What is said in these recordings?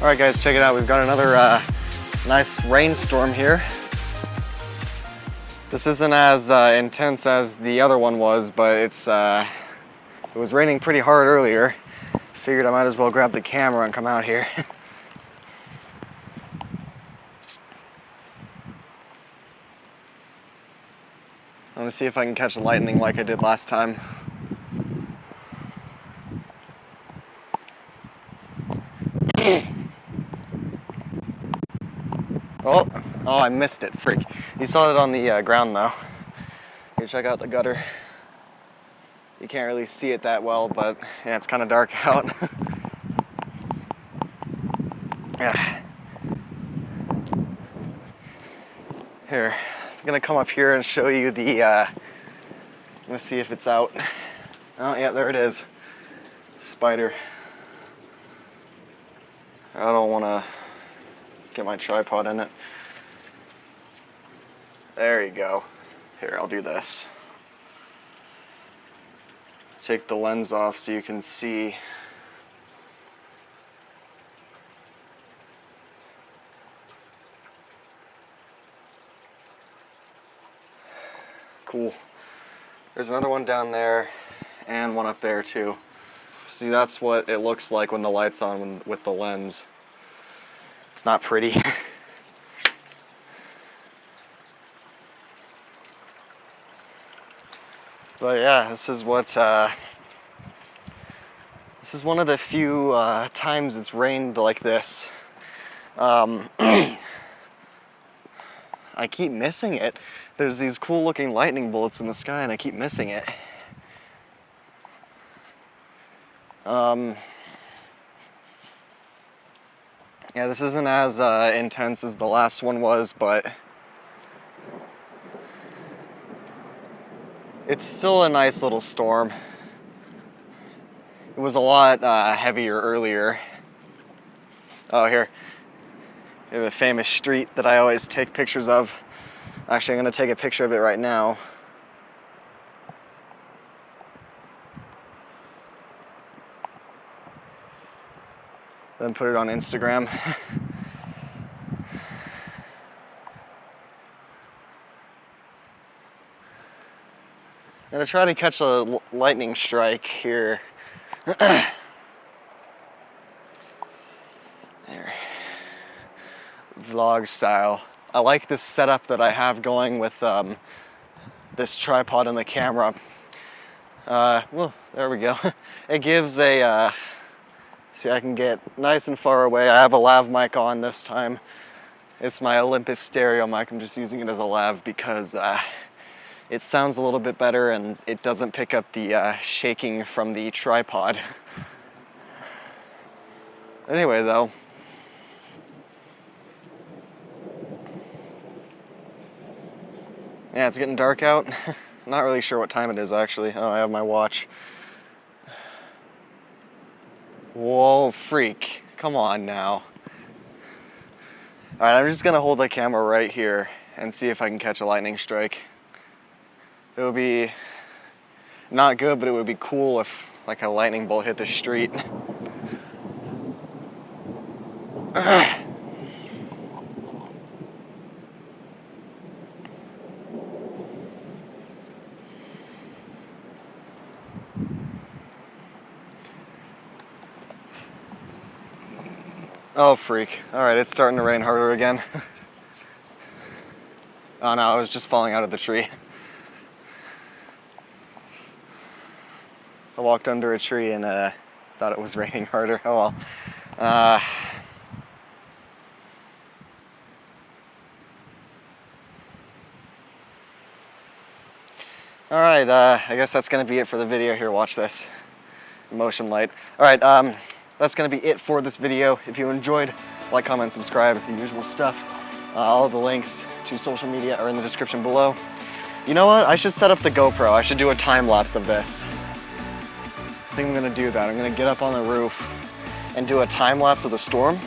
Alright guys, check it out. We've got another nice rainstorm here. This isn't as intense as the other one was, but it was raining pretty hard earlier. Figured I might as well grab the camera and come out here. I'm gonna see if I can catch the lightning like I did last time. Oh, I missed it, freak. You saw it on the ground though. Here, check out the gutter. You can't really see it that well, but yeah, it's kind of dark out. Yeah. Here, I'm gonna come up here and show you the, I'm gonna see if it's out. Oh yeah, there it is. Spider. I don't wanna get my tripod in it. There you go. Here, I'll do this. Take the lens off so you can see. Cool. There's another one down there and one up there too. See, that's what it looks like when the light's on with the lens. It's not pretty. But yeah, this is what, this is one of the few times it's rained like this. I keep missing it. There's these cool looking lightning bolts in the sky and I keep missing it. Yeah, this isn't as intense as the last one was, but it's still a nice little storm. It was a lot heavier earlier. Oh, here. The famous street that I always take pictures of. Actually, I'm going to take a picture of it right now. Then put it on Instagram. I'm gonna try to catch a lightning strike here. There. Vlog style. I like this setup that I have going with this tripod and the camera. Well, there we go. It gives a, see, I can get nice and far away. I have a lav mic on this time. It's my Olympus stereo mic. I'm just using it as a lav because it sounds a little bit better and it doesn't pick up the shaking from the tripod. Anyway though, yeah, it's getting dark out. I'm not really sure what time it is actually. Oh, I have my watch. Whoa, freak. Come on now. Alright, I'm just gonna hold the camera right here and see if I can catch a lightning strike. It would be not good, but it would be cool if like a lightning bolt hit the street. Oh, freak. Alright, it's starting to rain harder again. Oh no, I was just falling out of the tree. I walked under a tree and thought it was raining harder. Oh well. Alright, I guess that's going to be it for the video here. Watch this. Motion light. Alright, that's going to be it for this video. If you enjoyed, like, comment, subscribe, the usual stuff. All of the links to social media are in the description below. You know what? I should set up the GoPro. I should do a time lapse of this. I think I'm going to do that. I'm going to get up on the roof and do a time lapse of the storm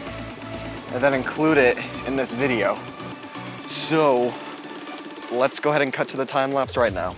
and then include it in this video. So let's go ahead and cut to the time lapse right now.